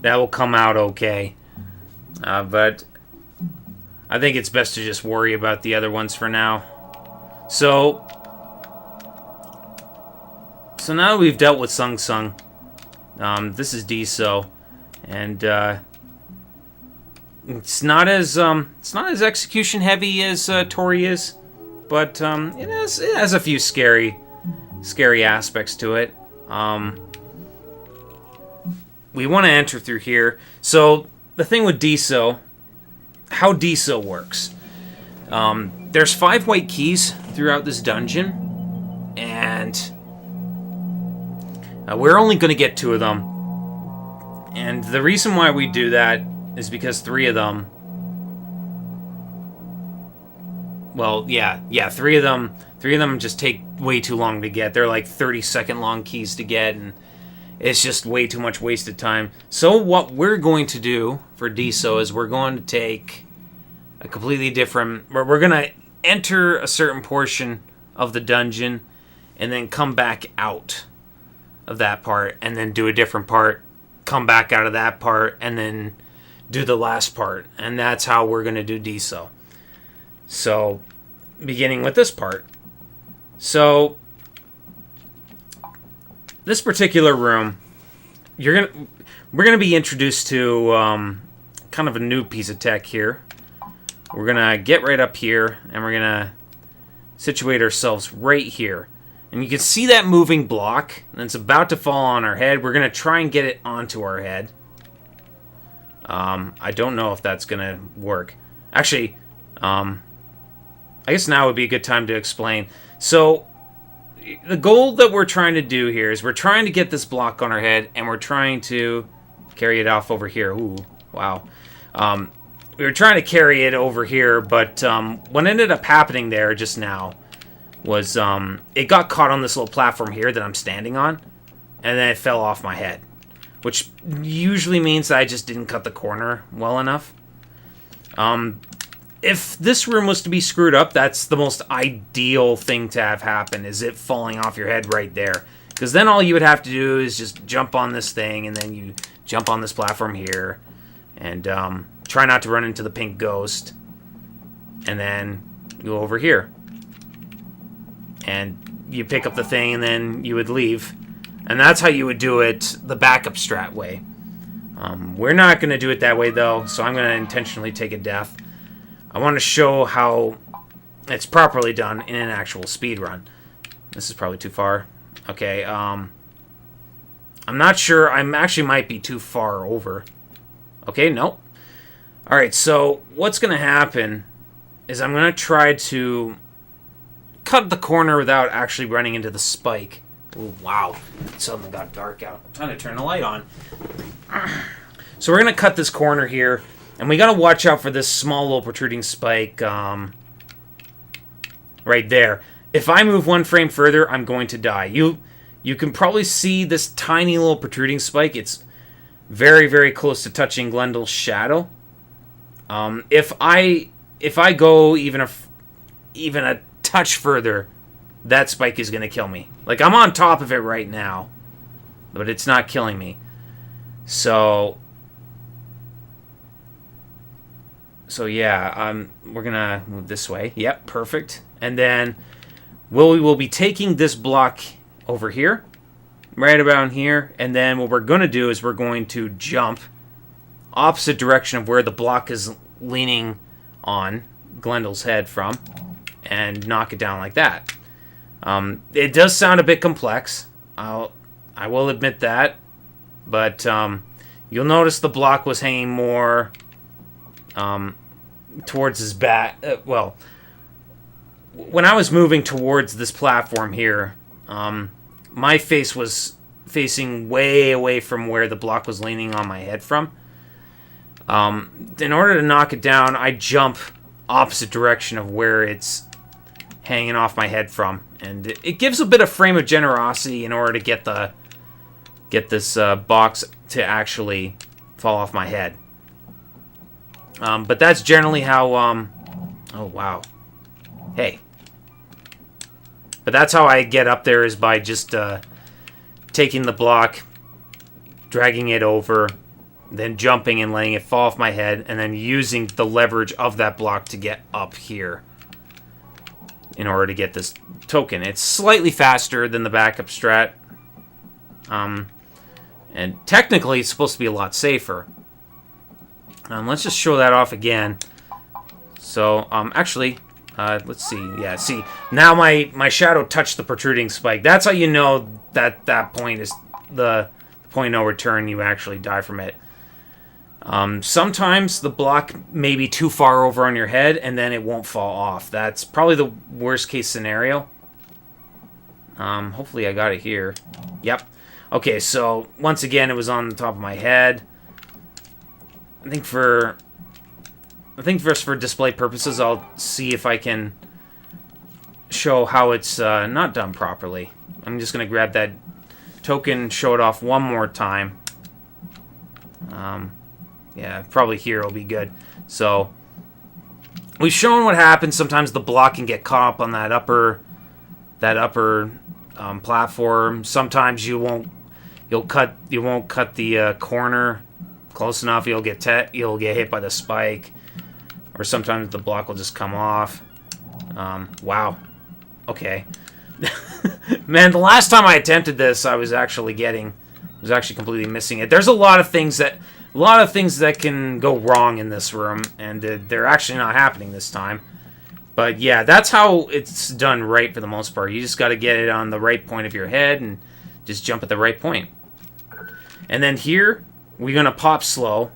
that will come out okay. But I think it's best to just worry about the other ones for now. So now that we've dealt with Sung Sung, this is Deeso, and it's not as execution heavy as Tori is, but it has a few scary aspects to it. We want to enter through here. So the thing with Deeso, how Deeso works. There's 5 white keys throughout this dungeon, and we're only going to get 2 of them. And the reason why we do that is because 3 of them... Well, yeah, 3 of them just take way too long to get. They're like 30-second long keys to get, and it's just way too much wasted time. So what we're going to do for Deeso is we're going to take a completely different... We're going to enter a certain portion of the dungeon and then come back out of that part and then do a different part, come back out of that part, and then do the last part. And that's how we're going to do Deeso. So, beginning with this part. So, this particular room, we're gonna be introduced to kind of a new piece of tech here. We're gonna get right up here, and we're gonna situate ourselves right here. And you can see that moving block, and it's about to fall on our head. We're gonna try and get it onto our head. I don't know if that's gonna work. Actually, I guess now would be a good time to explain. So, the goal that we're trying to do here is we're trying to get this block on our head, and we're trying to carry it off over here. Ooh, wow. We were trying to carry it over here, but what ended up happening there just now was it got caught on this little platform here that I'm standing on, and then it fell off my head, which usually means that I just didn't cut the corner well enough. If this room was to be screwed up, that's the most ideal thing to have happen, is it falling off your head right there. Because then all you would have to do is just jump on this thing, and then you jump on this platform here, and try not to run into the pink ghost, and then go over here. And you pick up the thing, and then you would leave. And that's how you would do it the backup strat way. We're not going to do it that way, though, so I'm going to intentionally take a death. I want to show how it's properly done in an actual speedrun. This is probably too far. Okay, I'm not sure. I actually might be too far over. Okay, nope. Alright, so what's going to happen is I'm going to try to cut the corner without actually running into the spike. Ooh, wow. It suddenly got dark out. Time to turn the light on. So we're going to cut this corner here. And we gotta watch out for this small little protruding spike right there. If I move 1 frame further, I'm going to die. You can probably see this tiny little protruding spike. It's very, very close to touching Glendale's shadow. If I go even a touch further, that spike is gonna kill me. Like, I'm on top of it right now, but it's not killing me. So yeah, we're gonna move this way. Yep, perfect. And then we will be taking this block over here, right about here. And then what we're gonna do is we're going to jump opposite direction of where the block is leaning on Glendale's head from, and knock it down like that. It does sound a bit complex. I will admit that, but you'll notice the block was hanging more towards his back. Well, when I was moving towards this platform here, my face was facing way away from where the block was leaning on my head from. In order to knock it down, I jump opposite direction of where it's hanging off my head from, and it gives a bit of frame of generosity in order to get this box to actually fall off my head. But that's generally how, oh wow, hey. But that's how I get up there, is by just taking the block, dragging it over, then jumping and letting it fall off my head, and then using the leverage of that block to get up here in order to get this token. It's slightly faster than the backup strat, and technically it's supposed to be a lot safer. Let's just show that off again. So, actually, let's see. Yeah, see, now my shadow touched the protruding spike. That's how you know that that point is the point of no return. You actually die from it. Sometimes the block may be too far over on your head, and then it won't fall off. That's probably the worst case scenario. Hopefully I got it here. Yep. Okay, so once again, it was on the top of my head. I think just for display purposes, I'll see if I can show how it's not done properly. I'm just going to grab that token, show it off one more time. Yeah, probably here will be good. So, we've shown what happens. Sometimes the block can get caught up on that upper platform. Sometimes you won't cut the corner close enough. You'll get hit by the spike, or sometimes the block will just come off. Wow. Okay. Man, the last time I attempted this, I was actually completely missing it. There's a lot of things that can go wrong in this room, and they're actually not happening this time. But yeah, that's how it's done right for the most part. You just got to get it on the right point of your head and just jump at the right point. And then here, we're going to pop slow,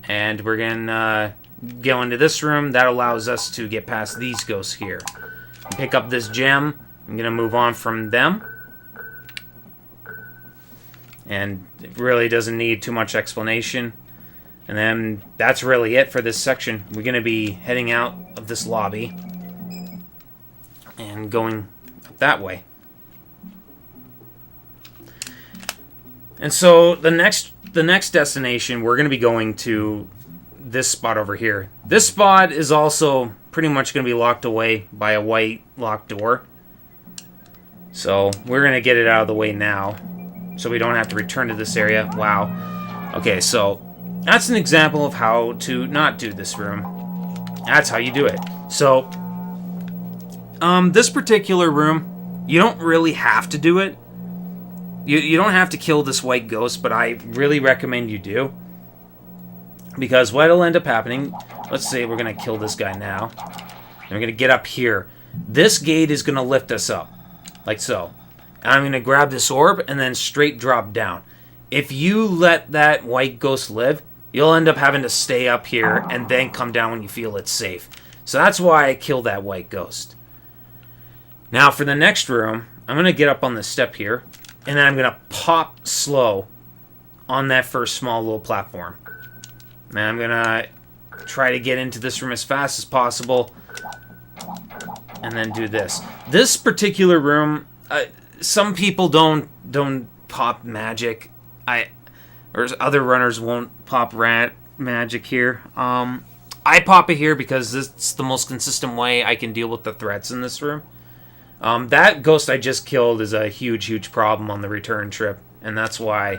and we're going to go into this room. That allows us to get past these ghosts here. Pick up this gem. I'm going to move on from them. And it really doesn't need too much explanation. And then that's really it for this section. We're going to be heading out of this lobby and going up that way. And so the next destination, we're going to be going to this spot over here. This spot is also pretty much going to be locked away by a white locked door. So we're going to get it out of the way now, so we don't have to return to this area. Wow. Okay, so that's an example of how to not do this room. That's how you do it. So, this particular room, you don't really have to do it. You don't have to kill this white ghost, but I really recommend you do. Because what'll end up happening, let's say we're going to kill this guy now. And we're going to get up here. This gate is going to lift us up, like so. And I'm going to grab this orb and then straight drop down. If you let that white ghost live, you'll end up having to stay up here and then come down when you feel it's safe. So that's why I killed that white ghost. Now for the next room, I'm going to get up on this step here, and then I'm going to pop slow on that first small little platform. And I'm going to try to get into this room as fast as possible, and then do this. This particular room, some people don't pop magic. Or other runners won't pop magic here. I pop it here because it's the most consistent way I can deal with the threats in this room. That ghost I just killed is a huge problem on the return trip, and that's why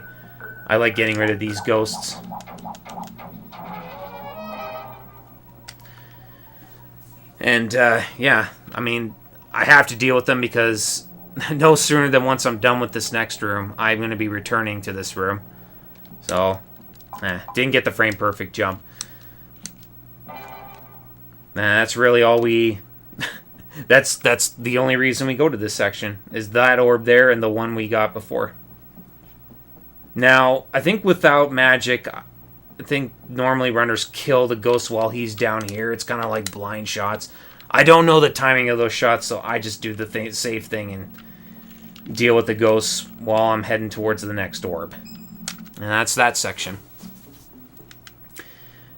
I like getting rid of these ghosts. And, yeah, I mean, I have to deal with them because no sooner than once I'm done with this next room, I'm going to be returning to this room. So, didn't get the frame perfect jump. That's really all we... that's the only reason we go to this section, is that orb there and the one we got before. Now, I think without magic, I think normally runners kill the ghost while he's down here. It's kind of like blind shots. I don't know the timing of those shots, so I just do the safe thing and deal with the ghosts while I'm heading towards the next orb. And that's that section.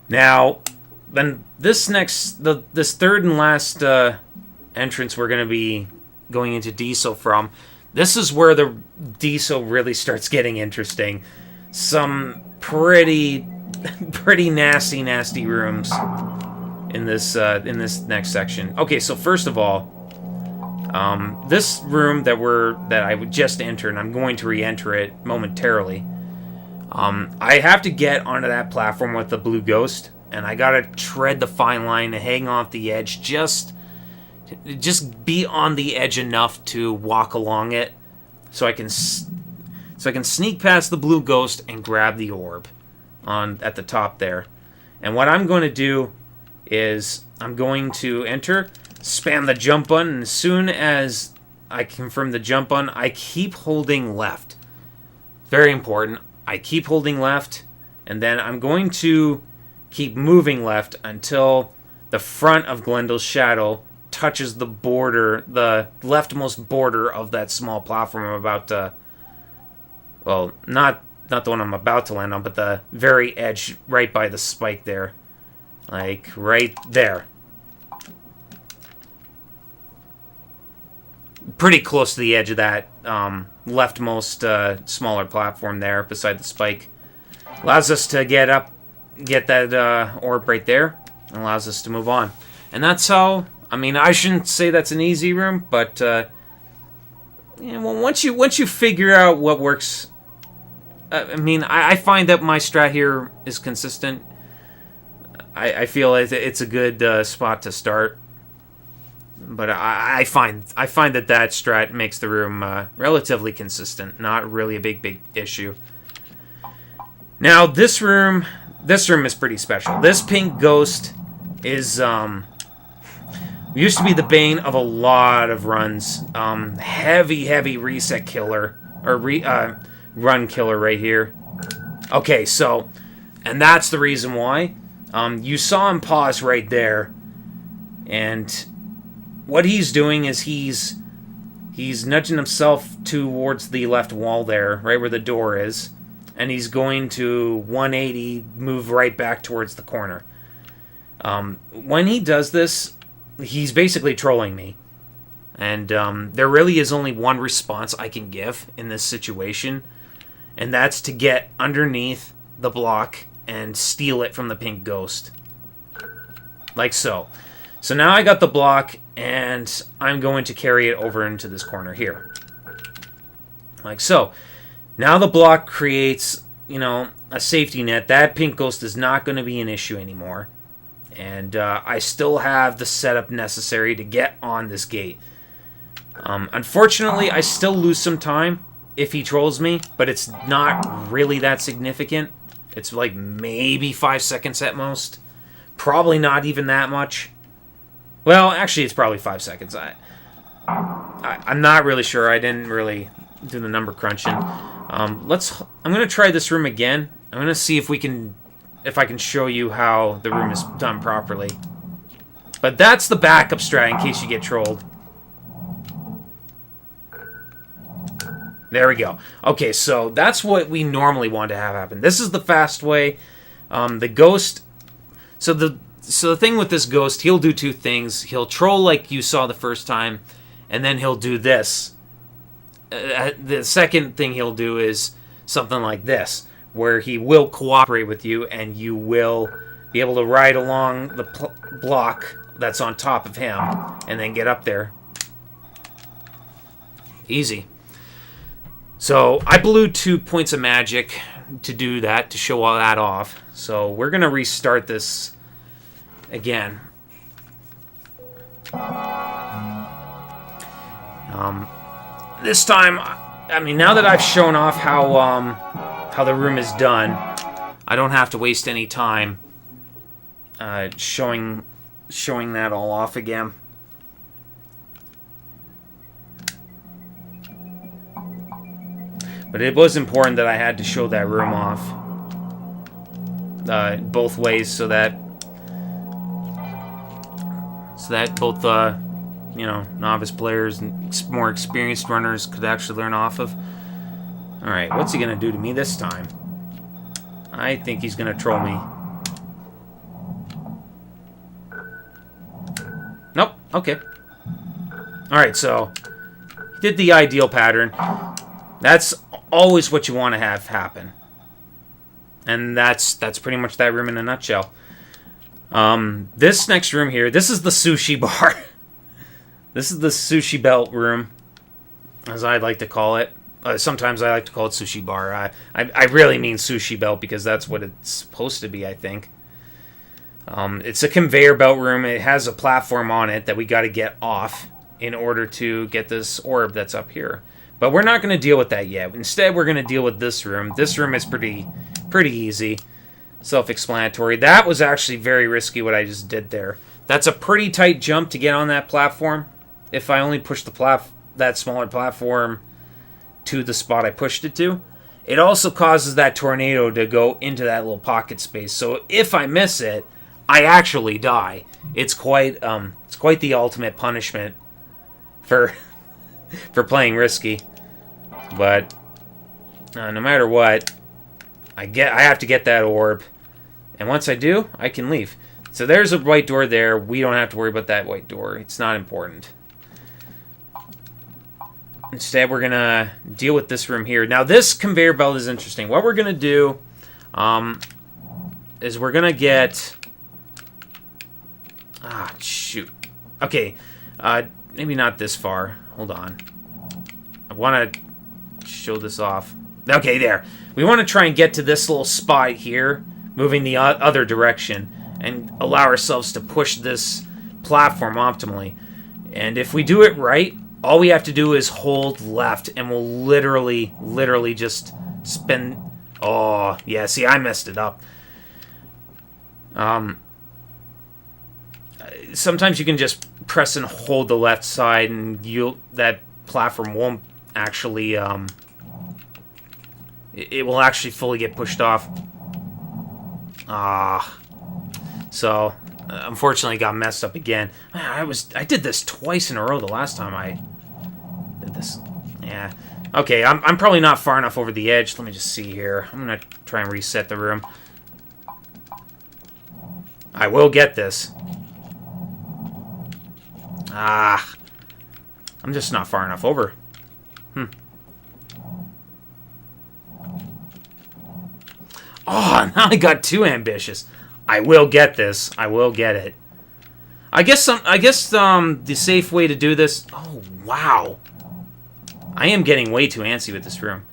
Now, then this third and last entrance we're going to be going into Deeso from, this is where the Deeso really starts getting interesting. Some pretty nasty rooms in this next section. Okay, so first of all, this room that I would just enter, and I'm going to re-enter it momentarily. I have to get onto that platform with the blue ghost, and I gotta tread the fine line to hang off the edge, just be on the edge enough to walk along it, so I can sneak past the blue ghost and grab the orb at the top there. And what I'm going to do is I'm going to enter, spam the jump button, and as soon as I confirm the jump button, I keep holding left. Very important. I keep holding left, and then I'm going to keep moving left until the front of Glendel's shadow touches the border, the leftmost border of that small platform I'm about to... Well, not the one I'm about to land on, but the very edge right by the spike there. Like, right there. Pretty close to the edge of that leftmost smaller platform there beside the spike. Allows us to get that orb right there. And allows us to move on. And that's how... I mean, I shouldn't say that's an easy room, but well, once you figure out what works... I mean, I find that my strat here is consistent. I feel it's a good spot to start. But I find that strat makes the room relatively consistent. Not really a big issue. Now, this room is pretty special. This pink ghost is... used to be the bane of a lot of runs. Heavy reset killer. Or run killer right here. Okay, so... And that's the reason why. You saw him pause right there. And... What he's doing is he's nudging himself towards the left wall there, right where the door is, and he's going to 180, move right back towards the corner. When he does this, he's basically trolling me. And there really is only one response I can give in this situation, and that's to get underneath the block and steal it from the pink ghost. Like so. So now I got the block, and I'm going to carry it over into this corner here. Like so. Now the block creates, a safety net. That pink ghost is not going to be an issue anymore. And I still have the setup necessary to get on this gate. Unfortunately, I still lose some time if he trolls me, but it's not really that significant. It's like maybe 5 seconds at most. Probably not even that much. Well, actually, it's probably 5 seconds. I'm not really sure. I didn't really do the number crunching. I'm gonna try this room again. I'm gonna see if I can show you how the room is done properly. But that's the backup strat in case you get trolled. There we go. Okay, so that's what we normally want to have happen. This is the fast way. The ghost. So the thing with this ghost, he'll do two things. He'll troll like you saw the first time, and then he'll do this. The second thing he'll do is something like this, where he will cooperate with you, and you will be able to ride along the block that's on top of him, and then get up there. Easy. So I blew 2 points of magic to do that, to show all that off. So we're going to restart this again. This time, I mean, now that I've shown off how the room is done, I don't have to waste any time showing that all off again. But it was important that I had to show that room off both ways, so that both novice players and more experienced runners could actually learn off of. All right, what's he gonna do to me this time? I think he's gonna troll me. Nope. Okay. All right, so he did the ideal pattern. That's always what you want to have happen. And that's pretty much that room in a nutshell. This next room here, this is the sushi bar. This is the sushi belt room, as I'd like to call it. Sometimes I like to call it sushi bar. I really mean sushi belt because that's what it's supposed to be, I think. It's a conveyor belt room. It has a platform on it that we got to get off in order to get this orb that's up here. But we're not going to deal with that yet. Instead, we're going to deal with this room. This room is pretty easy. Self-explanatory. That was actually very risky what I just did there. That's a pretty tight jump to get on that platform. If I only push that smaller platform to the spot I pushed it to. It also causes that tornado to go into that little pocket space. So if I miss it, I actually die. It's quite the ultimate punishment for playing risky. But no matter what, I have to get that orb, and once I do, I can leave. So there's a white door there. We don't have to worry about that white door. It's not important. Instead, we're going to deal with this room here. Now, this conveyor belt is interesting. What we're going to do is we're going to get... Ah, shoot. Okay, maybe not this far. Hold on. I want to show this off. Okay, there. We want to try and get to this little spot here, moving the other direction, and allow ourselves to push this platform optimally. And if we do it right, all we have to do is hold left, and we'll literally just spin... Oh, yeah, see, I messed it up. Sometimes you can just press and hold the left side, and that platform won't actually... It will actually fully get pushed off. So, unfortunately, got messed up again. I did this twice in a row the last time I did this. Yeah. Okay, I'm probably not far enough over the edge. Let me just see here. I'm gonna try and reset the room. I will get this. I'm just not far enough over. Oh, now I got too ambitious. I will get this. I will get it. I guess the safe way to do this... Oh, wow. I am getting way too antsy with this room.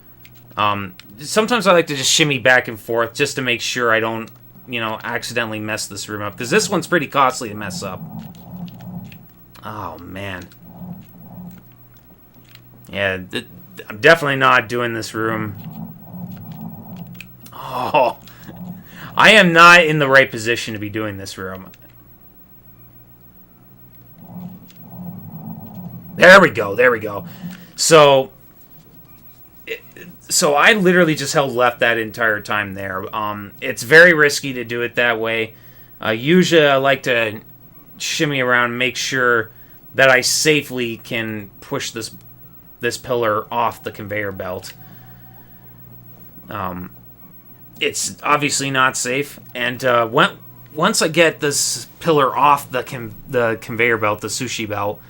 Sometimes I like to just shimmy back and forth just to make sure I don't, accidentally mess this room up. Because this one's pretty costly to mess up. Oh, man. Yeah, I'm definitely not doing this room. Oh, I am not in the right position to be doing this room. There we go, there we go. So I literally just held left that entire time there. It's very risky to do it that way. Usually I like to shimmy around and make sure that I safely can push this pillar off the conveyor belt. It's obviously not safe, and once I get this pillar off the conveyor belt, the sushi belt,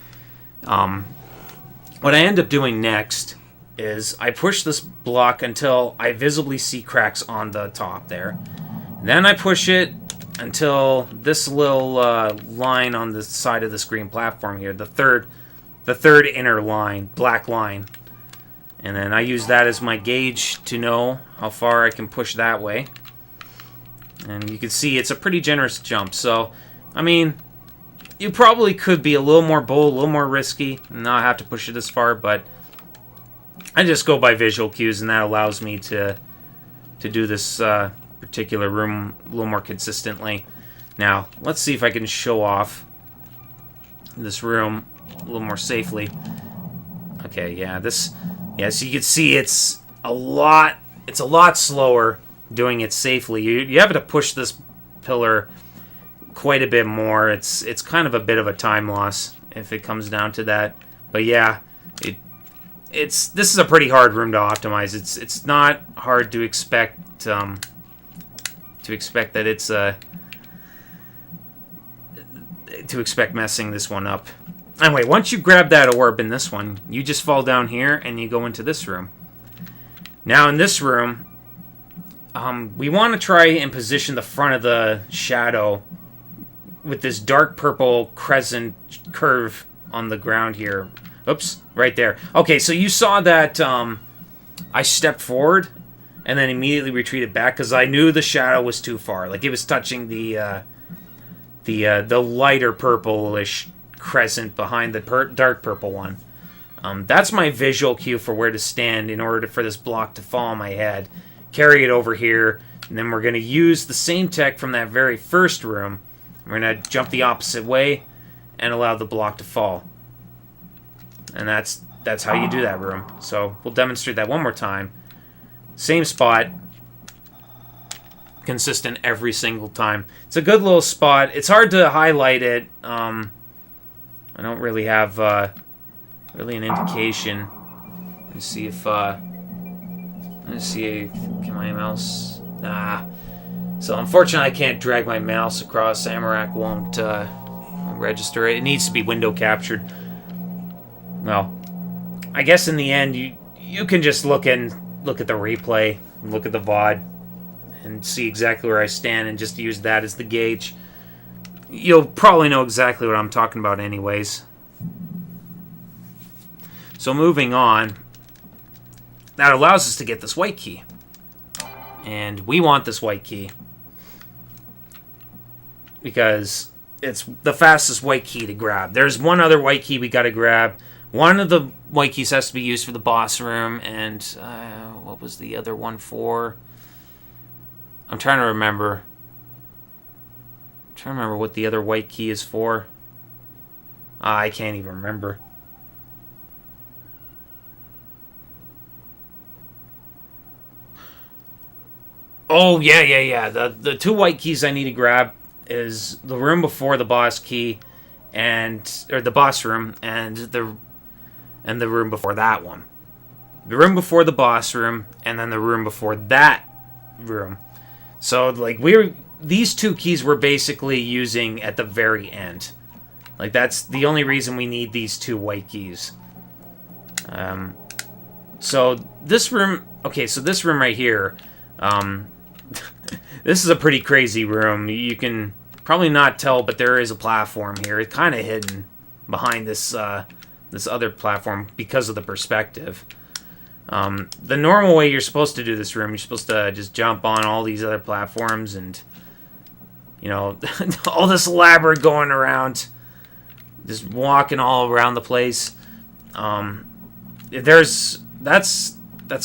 what I end up doing next is I push this block until I visibly see cracks on the top there. Then I push it until this little line on the side of this green platform here, the third inner line, black line. And then I use that as my gauge to know how far I can push that way. And you can see it's a pretty generous jump. So, I mean, you probably could be a little more bold, a little more risky, and not have to push it as far, but I just go by visual cues, and that allows me to do this particular room a little more consistently. Now, let's see if I can show off this room a little more safely. Okay, yeah, so you can see it's a lot slower doing it safely. You have to push this pillar quite a bit more. It's kind of a bit of a time loss if it comes down to that. But yeah, this is a pretty hard room to optimize. It's not hard to expect that it's to expect messing this one up. Anyway, once you grab that orb in this one, you just fall down here and you go into this room. Now in this room, we want to try and position the front of the shadow with this dark purple crescent curve on the ground here. Oops, right there. Okay, so you saw that I stepped forward and then immediately retreated back because I knew the shadow was too far. Like, it was touching the lighter purplish crescent behind the dark purple one. That's my visual cue for where to stand in order for this block to fall on my head. Carry it over here, and then we're going to use the same tech from that very first room. We're going to jump the opposite way and allow the block to fall. And that's how you do that room. So we'll demonstrate that one more time. Same spot. Consistent every single time. It's a good little spot. It's hard to highlight it. I don't really have really an indication. Let's see if let's see. Can my mouse? Nah. So unfortunately, I can't drag my mouse across. Amarak won't register it. It needs to be window captured. Well, I guess in the end, you can just look at the replay, look at the VOD, and see exactly where I stand, and just use that as the gauge. You'll probably know exactly what I'm talking about anyways. So moving on, that allows us to get this white key. And we want this white key because it's the fastest white key to grab. There's one other white key we got to grab. One of the white keys has to be used for the boss room, and what was the other one for? I'm trying to remember. What the other white key is for. I can't even remember. Oh, yeah. The two white keys I need to grab is the room before the boss key, or the boss room, and the room before that one. The room before the boss room, and then the room before that room. So, like, these two keys we're basically using at the very end. Like, that's the only reason we need these two white keys. So this room, so this room right here, this is a pretty crazy room. You can probably not tell, but there is a platform here. It's kind of hidden behind this this other platform because of the perspective. The normal way you're supposed to do this room, you're supposed to just jump on all these other platforms and, you know, all this elaborate going around, just walking all around the place. That's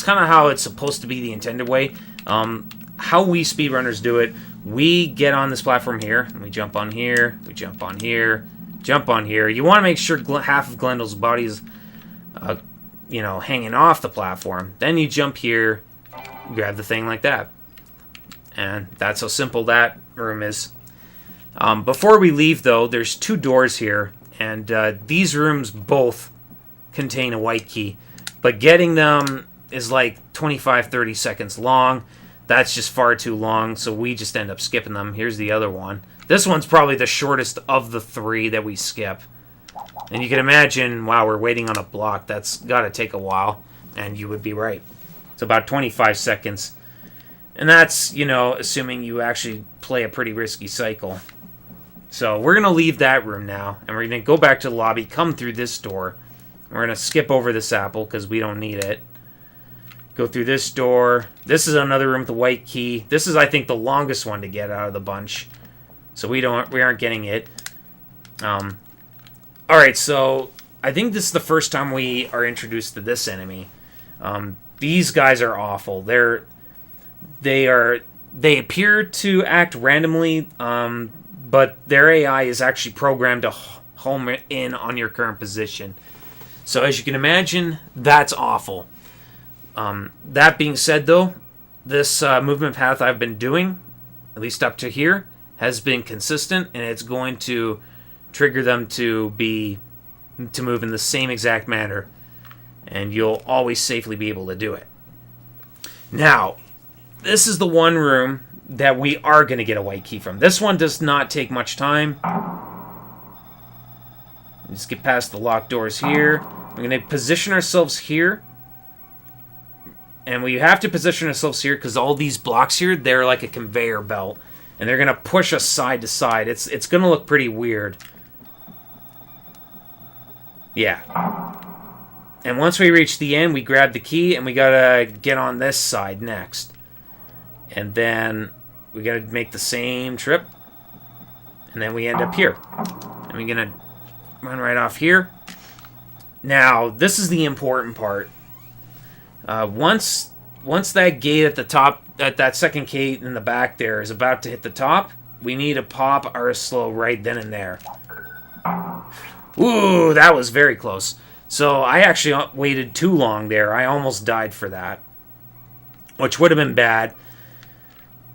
kind of how it's supposed to be, the intended way. How we speedrunners do it, we get on this platform here, and we jump on here, we jump on here, jump on here. You want to make sure half of Glendel's body is, you know, hanging off the platform. Then you jump here, grab the thing like that. And that's how simple that room is. Before we leave, though, there's two doors here, and these rooms both contain a white key. But getting them is like 25-30 seconds long. That's just far too long, so we just end up skipping them. Here's the other one. This one's probably the shortest of the three that we skip. And you can imagine, wow, we're waiting on a block. That's got to take a while. And you would be right. It's about 25 seconds. And that's, you know, assuming you actually play a pretty risky cycle. So we're going to leave that room now. And we're going to go back to the lobby, come through this door. We're going to skip over this apple because we don't need it. Go through this door. This is another room with the white key. This is, I think, the longest one to get out of the bunch. So we aren't getting it. Alright, so I think this is the first time we are introduced to this enemy. These guys are awful. They appear to act randomly, but their AI is actually programmed to home in on your current position. So as you can imagine, that's awful. That being said, though, this movement path I've been doing, at least up to here, has been consistent, and it's going to trigger them to move in the same exact manner, and you'll always safely be able to do it. Now, this is the one room that we are going to get a white key from. This one does not take much time. Just get past the locked doors here. We're going to position ourselves here. And we have to position ourselves here because all these blocks here, they're like a conveyor belt. And they're going to push us side to side. It's going to look pretty weird. Yeah. And once we reach the end, we grab the key, and we gotta get on this side next. And then we gotta make the same trip. And then we end up here. And we're gonna run right off here. Now, this is the important part. Once that gate at the top, at that second gate in the back there is about to hit the top, we need to pop our slow right then and there. Ooh, that was very close. So I actually waited too long there. I almost died for that, which would have been bad.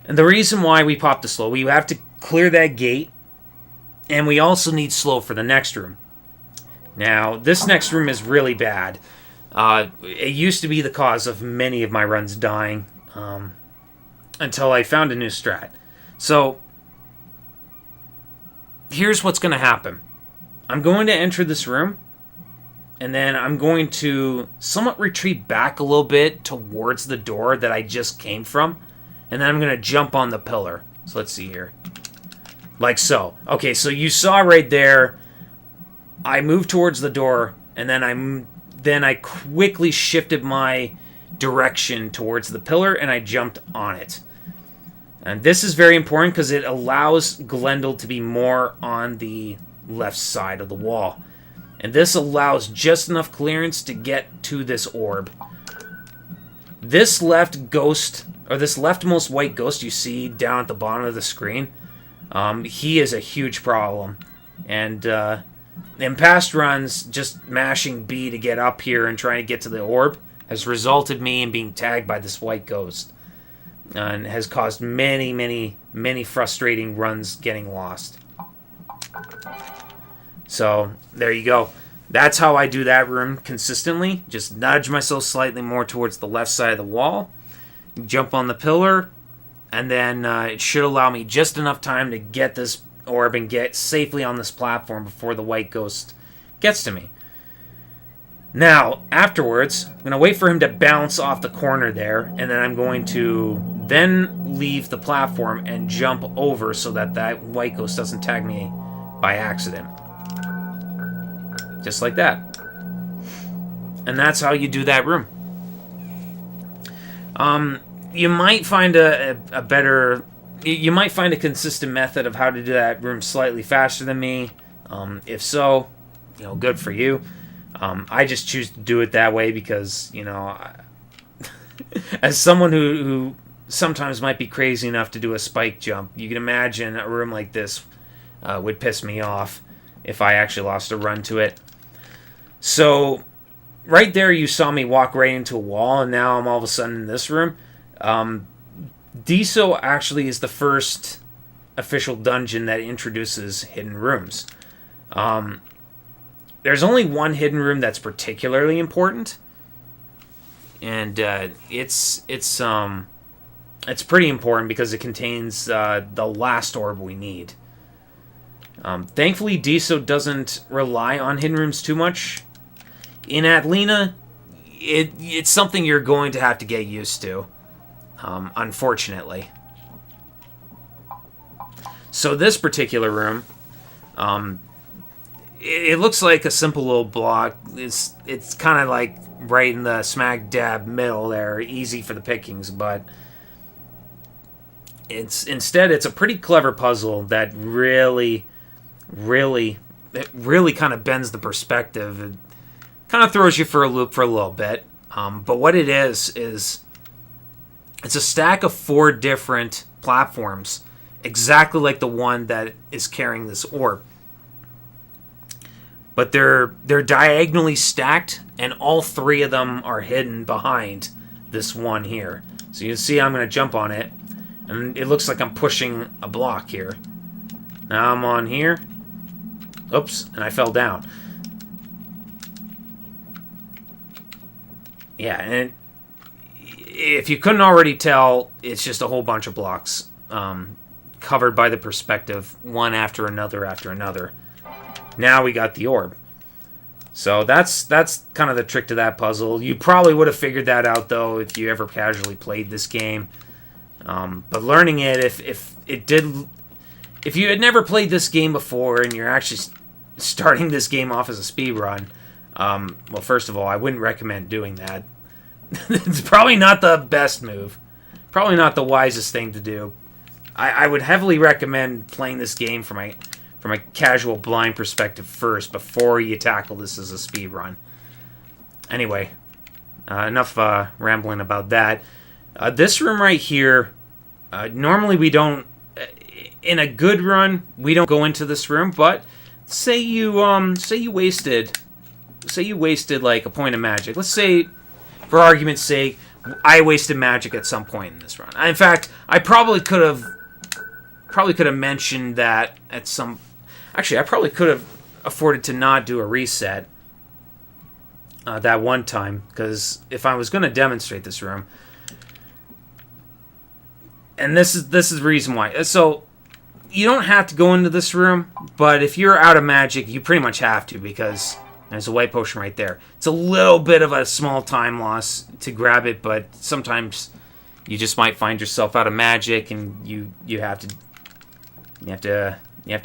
And the reason why we popped the slow, we have to clear that gate, and we also need slow for the next room. Now, this next room is really bad. It used to be the cause of many of my runs dying until I found a new strat. So, here's what's going to happen. I'm going to enter this room, and then I'm going to somewhat retreat back a little bit towards the door that I just came from, and then I'm going to jump on the pillar. So let's see here. Like so. Okay, so you saw right there, I moved towards the door, and then I quickly shifted my direction towards the pillar, and I jumped on it. And this is very important because it allows Glendale to be more on the left side of the wall. And this allows just enough clearance to get to this orb. This left ghost, or this leftmost white ghost you see down at the bottom of the screen, he is a huge problem. And in past runs, just mashing B to get up here and trying to get to the orb has resulted me in being tagged by this white ghost. And has caused many, many, many frustrating runs getting lost. So, there you go. That's how I do that room consistently. Just nudge myself slightly more towards the left side of the wall. Jump on the pillar. And then it should allow me just enough time to get this orb and get safely on this platform before the white ghost gets to me. Now, afterwards, I'm going to wait for him to bounce off the corner there. And then I'm going to then leave the platform and jump over so that that white ghost doesn't tag me by accident. Just like that. And that's how you do that room. You might find a better... You might find a consistent method of how to do that room slightly faster than me. If so, good for you. I just choose to do it that way because, as someone who sometimes might be crazy enough to do a spike jump, you can imagine a room like this would piss me off if I actually lost a run to it. So, right there you saw me walk right into a wall, and now I'm all of a sudden in this room. Deeso actually is the first official dungeon that introduces hidden rooms. There's only one hidden room that's particularly important, and it's pretty important because it contains the last orb we need. Thankfully, Deeso doesn't rely on hidden rooms too much. In Atlina, it's something you're going to have to get used to, unfortunately. So this particular room, it looks like a simple little block. It's kind of like right in the smack dab middle there, easy for the pickings, but instead it's a pretty clever puzzle that really kind of bends the perspective. It kind of throws you for a loop for a little bit. But what it is it's a stack of 4 different platforms, exactly like the one that is carrying this orb. But they're diagonally stacked, and all 3 of them are hidden behind this one here. So you can see I'm going to jump on it, and it looks like I'm pushing a block here. Now I'm on here. Oops, and I fell down. Yeah, and if you couldn't already tell, it's just a whole bunch of blocks covered by the perspective, one after another after another. Now we got the orb. So that's kind of the trick to that puzzle. You probably would have figured that out, though, if you ever casually played this game. But learning it, if you had never played this game before and you're actually starting this game off as a speedrun, Well, first of all, I wouldn't recommend doing that. It's probably not the best move. Probably not the wisest thing to do. I would heavily recommend playing this game from a casual blind perspective first before you tackle this as a speed run. Anyway, enough rambling about that. This room right here, normally we don't, in a good run, we don't go into this room, but say you wasted like a point of magic. Let's say, for argument's sake, I wasted magic at some point in this run. In fact, I probably could have mentioned that at some. Actually, I probably could have afforded to not do a reset that one time, because if I was going to demonstrate this room, and this is the reason why. So you don't have to go into this room, but if you're out of magic, you pretty much have to, because there's a white potion right there. It's a little bit of a small time loss to grab it, but sometimes you just might find yourself out of magic, and you have to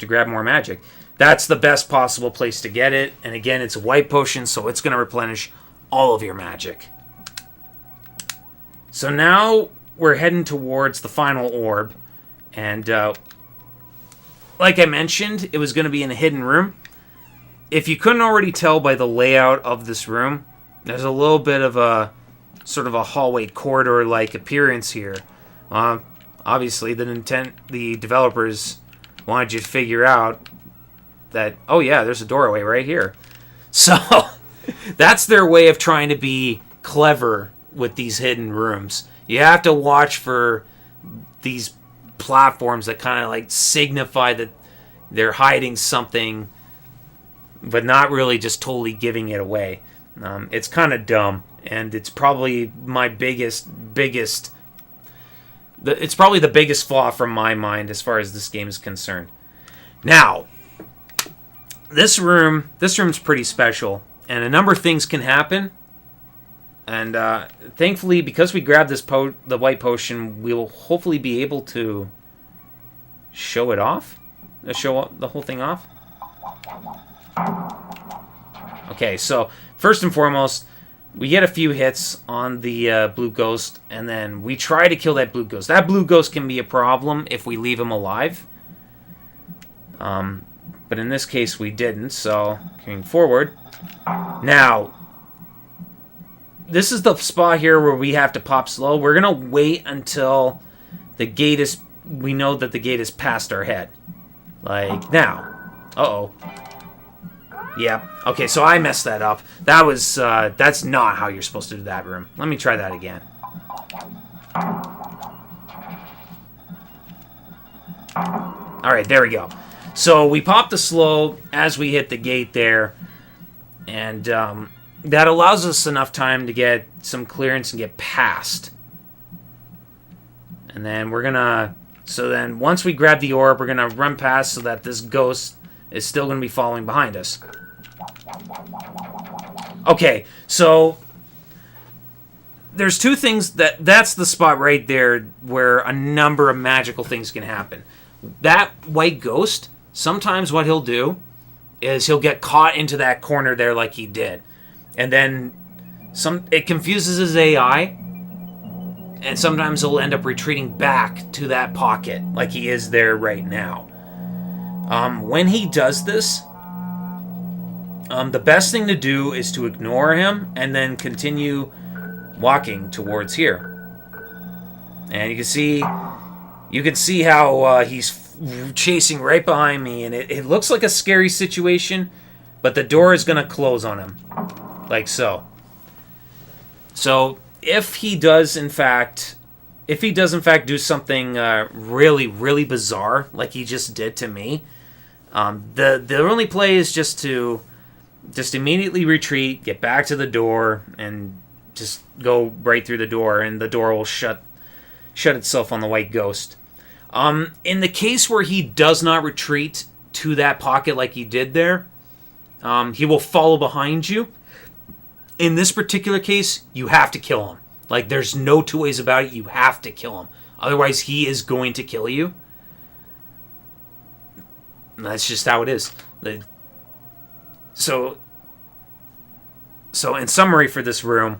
grab more magic. That's the best possible place to get it. And again, it's a white potion, so it's going to replenish all of your magic. So now we're heading towards the final orb, and like I mentioned, it was going to be in a hidden room. If you couldn't already tell by the layout of this room, there's a little bit of a sort of a hallway corridor-like appearance here. Obviously, the developers wanted you to figure out that, oh yeah, there's a doorway right here. So that's their way of trying to be clever with these hidden rooms. You have to watch for these platforms that kind of like signify that they're hiding something, but not really just totally giving it away. It's kind of dumb, and it's probably my it's probably the biggest flaw from my mind as far as this game is concerned. Now, this room's pretty special, and a number of things can happen. And thankfully, because we grabbed the white potion, we will hopefully be able to show it off, show the whole thing off. Okay, so first and foremost, we get a few hits on the blue ghost, and then we try to kill that blue ghost. That blue ghost can be a problem if we leave him alive. But in this case, we didn't, so coming forward. Now, this is the spot here where we have to pop slow. We're going to wait until we know that the gate is past our head. Like now. Uh-oh. Yeah. Okay, so I messed that up. That's not how you're supposed to do that room. Let me try that again. Alright, there we go. So we pop the slow as we hit the gate there, and that allows us enough time to get some clearance and get past. And then so then once we grab the orb, we're gonna run past so that this ghost is still gonna be following behind us. Okay, so there's two things that's the spot right there where a number of magical things can happen. That white ghost, sometimes what he'll do is he'll get caught into that corner there like he did. And then it confuses his AI, and sometimes he'll end up retreating back to that pocket like he is there right now. When he does this, the best thing to do is to ignore him and then continue walking towards here. And you can see how he's chasing right behind me, and it looks like a scary situation, but the door is going to close on him, like so. So if he does in fact do something really, really bizarre, like he just did to me, the only play is just to immediately retreat, get back to the door, and just go right through the door, and the door will shut itself on the white ghost. In the case where he does not retreat to that pocket like he did there, he will follow behind you. In this particular case, you have to kill him. Like, there's no two ways about it. You have to kill him. Otherwise, he is going to kill you. And that's just how it is. So, So in summary for this room,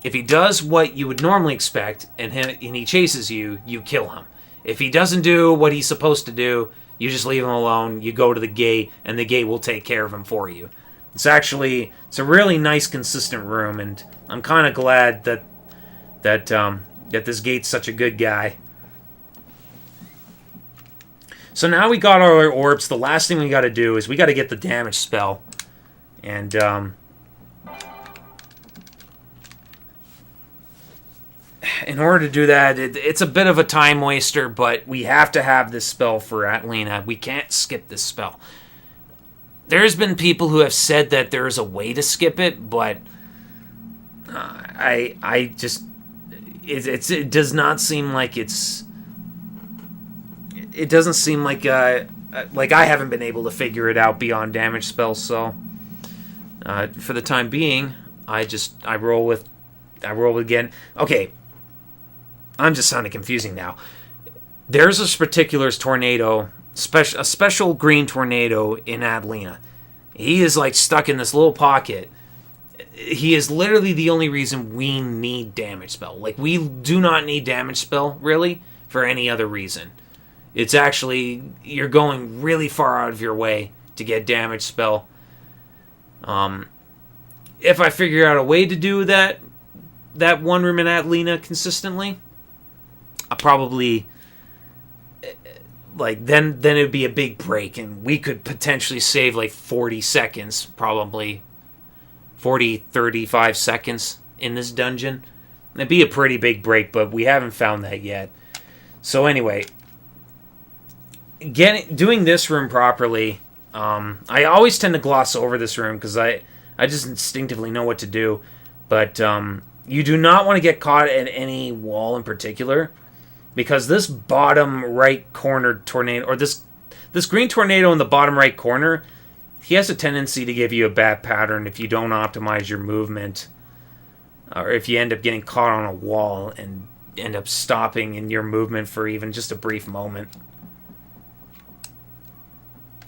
if he does what you would normally expect and he chases you, you kill him. If he doesn't do what he's supposed to do, you just leave him alone, you go to the gate, and the gate will take care of him for you. It's a really nice, consistent room, and I'm kind of glad that this gate's such a good guy. So now we got all our orbs. The last thing we got to do is we got to get the damage spell. And, in order to do that, it's a bit of a time waster, but we have to have this spell for Atlina. We can't skip this spell. There's been people who have said that there is a way to skip it, but I just... It does not seem like it's... It doesn't seem like I haven't been able to figure it out beyond damage spells, so for the time being, I roll again. Okay, I'm just sounding confusing now. There's this particular tornado, a special green tornado in Atlina. He is like stuck in this little pocket. He is literally the only reason we need damage spell. Like, we do not need damage spell, really, for any other reason. It's actually, you're going really far out of your way to get damage spell. If I figure out a way to do that one room in Atlina consistently, I probably, like, then it would be a big break, and we could potentially save like 40 seconds, probably 35 seconds in this dungeon. It'd be a pretty big break, but we haven't found that yet. So anyway, doing this room properly, I always tend to gloss over this room because I just instinctively know what to do, but you do not want to get caught at any wall in particular, because this bottom right corner tornado, or this green tornado in the bottom right corner, he has a tendency to give you a bad pattern if you don't optimize your movement, or if you end up getting caught on a wall and end up stopping in your movement for even just a brief moment.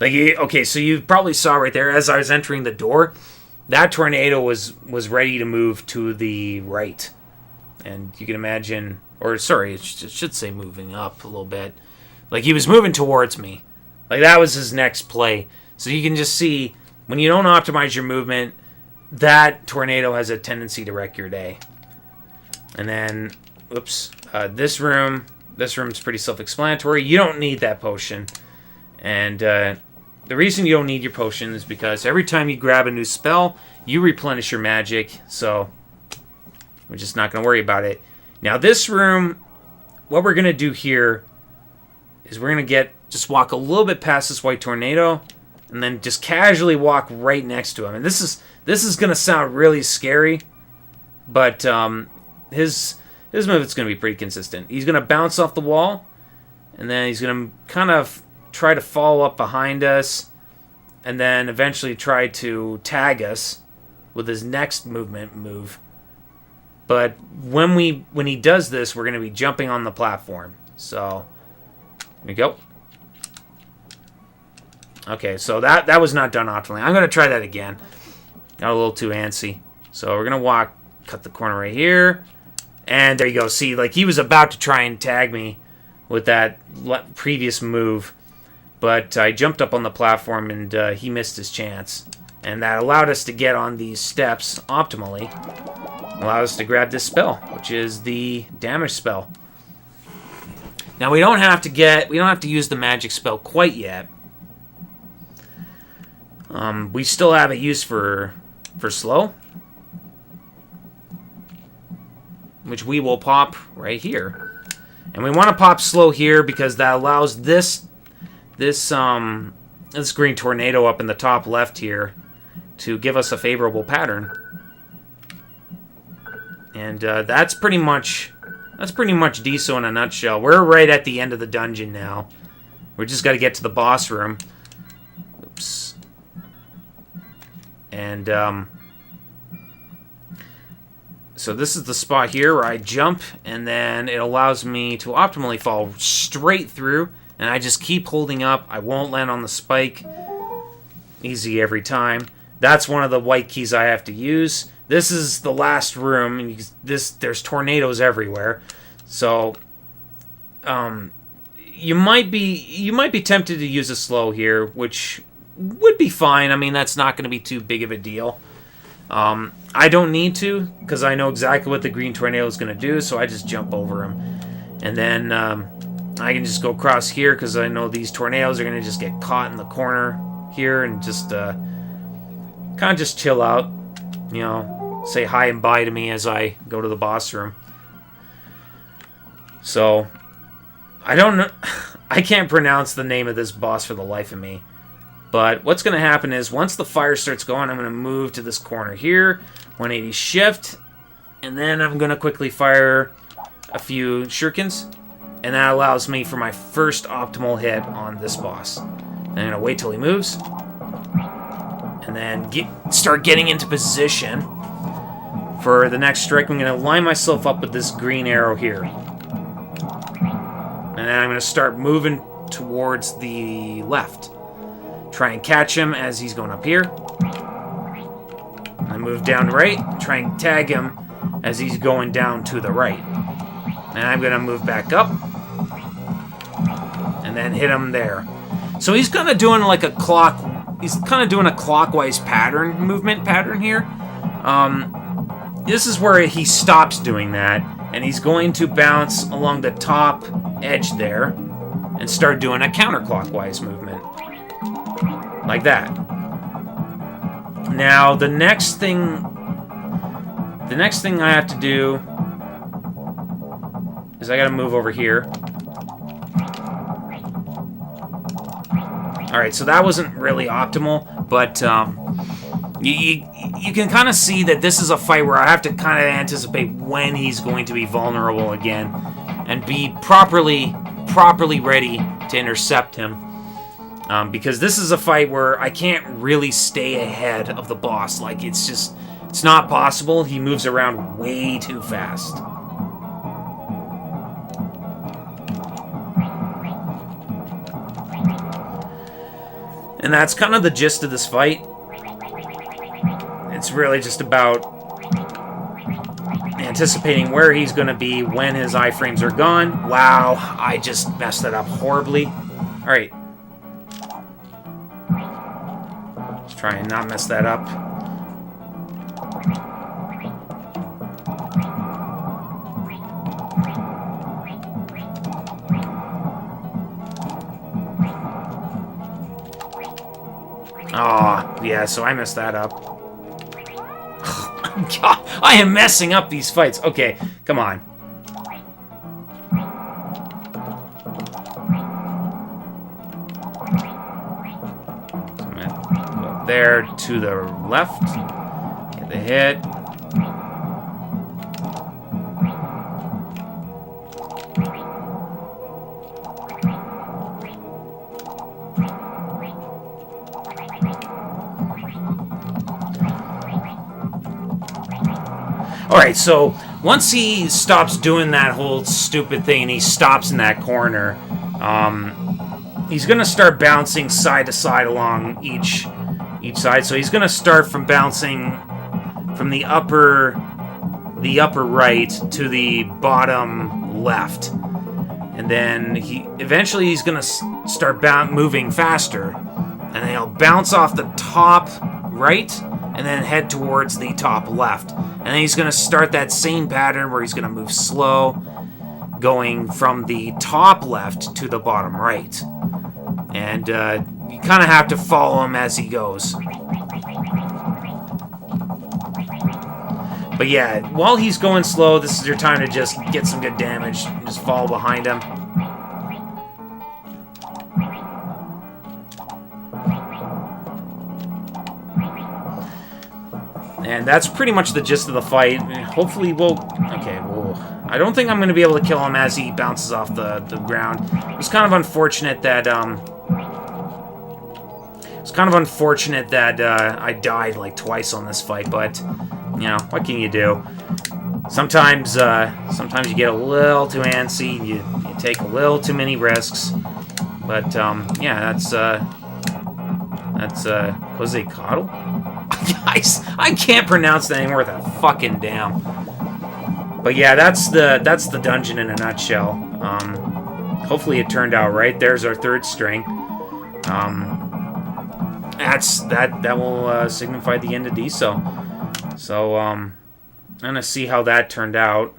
Okay, so you probably saw right there as I was entering the door, that tornado was ready to move to the right. And you can imagine, or sorry, it should say moving up a little bit. Like, he was moving towards me. Like, that was his next play. So you can just see, when you don't optimize your movement, that tornado has a tendency to wreck your day. And then, this room's pretty self-explanatory. You don't need that potion. And the reason you don't need your potion is because every time you grab a new spell, you replenish your magic. So we're just not going to worry about it. Now this room, what we're going to do here is we're going to just walk a little bit past this white tornado, and then just casually walk right next to him. And this is going to sound really scary, but his movement's going to be pretty consistent. He's going to bounce off the wall, and then he's going to kind of try to follow up behind us, and then eventually try to tag us with his next move. But when he does this, we're going to be jumping on the platform. So, here we go. Okay, so that was not done optimally. I'm going to try that again. Got a little too antsy. So we're going to cut the corner right here. And there you go. See, like, he was about to try and tag me with that previous move. But I jumped up on the platform, and he missed his chance. And that allowed us to get on these steps optimally. Allowed us to grab this spell, which is the damage spell. Now we don't have to use the magic spell quite yet. We still have it used for slow, which we will pop right here. And we want to pop slow here because that allows this green tornado up in the top left here to give us a favorable pattern. And that's pretty much Deeso in a nutshell. We're right at the end of the dungeon now. We just got to get to the boss room. Oops. And so this is the spot here where I jump, and then it allows me to optimally fall straight through, and I just keep holding up. I won't land on the spike. Easy every time. That's one of the white keys I have to use. This is the last room, and there's tornadoes everywhere. So, you might be tempted to use a slow here, which would be fine. I mean, that's not going to be too big of a deal. I don't need to, because I know exactly what the green tornado is going to do, so I just jump over him. And then I can just go across here, because I know these tornadoes are going to just get caught in the corner here, and just kind of just chill out, you know, say hi and bye to me as I go to the boss room. So, I don't know, I can't pronounce the name of this boss for the life of me. But what's going to happen is, once the fire starts going, I'm going to move to this corner here, 180 shift, and then I'm going to quickly fire a few shurikens, and that allows me for my first optimal hit on this boss. I'm going to wait till he moves, and then start getting into position for the next strike. I'm going to line myself up with this green arrow here. And then I'm going to start moving towards the left. Try and catch him as he's going up here. I move down to right. Try and tag him as he's going down to the right. And I'm going to move back up. And then hit him there. So he's kind of doing like he's kind of doing a clockwise movement pattern here. This is where he stops doing that. And he's going to bounce along the top edge there and start doing a counterclockwise movement. Like that. Now, the next thing I have to do is I gotta move over here. Alright, so that wasn't really optimal, but you can kind of see that this is a fight where I have to kind of anticipate when he's going to be vulnerable again and be properly ready to intercept him. Because this is a fight where I can't really stay ahead of the boss. Like, it's not possible. He moves around way too fast. And that's kind of the gist of this fight. It's really just about anticipating where he's going to be when his iframes are gone. Wow, I just messed that up horribly. Alright. Try and not mess that up. Oh, yeah, so I messed that up. God, I am messing up these fights. Okay, come on. There to the left. Get the hit. Alright, so once he stops doing that whole stupid thing and he stops in that corner, he's going to start bouncing side to side along each side. So he's going to start from bouncing from the upper right to the bottom left. And then eventually he's going to start moving faster. And then he'll bounce off the top right and then head towards the top left. And then he's going to start that same pattern where he's going to move slow, going from the top left to the bottom right. And you kind of have to follow him as he goes. But yeah, while he's going slow, this is your time to just get some good damage. Just follow behind him. And that's pretty much the gist of the fight. Hopefully we'll... Okay, well... I don't think I'm going to be able to kill him as he bounces off the ground. It was kind of unfortunate that... I died like twice on this fight, but... You know, what can you do? Sometimes you get a little too antsy, you take a little too many risks. But, yeah, that's Quetzalcoatl? I can't pronounce that anymore. Worth a fucking damn. But yeah, that's the dungeon in a nutshell. Hopefully it turned out right. There's our third string. That will signify the end of Deeso. So I'm gonna see how that turned out.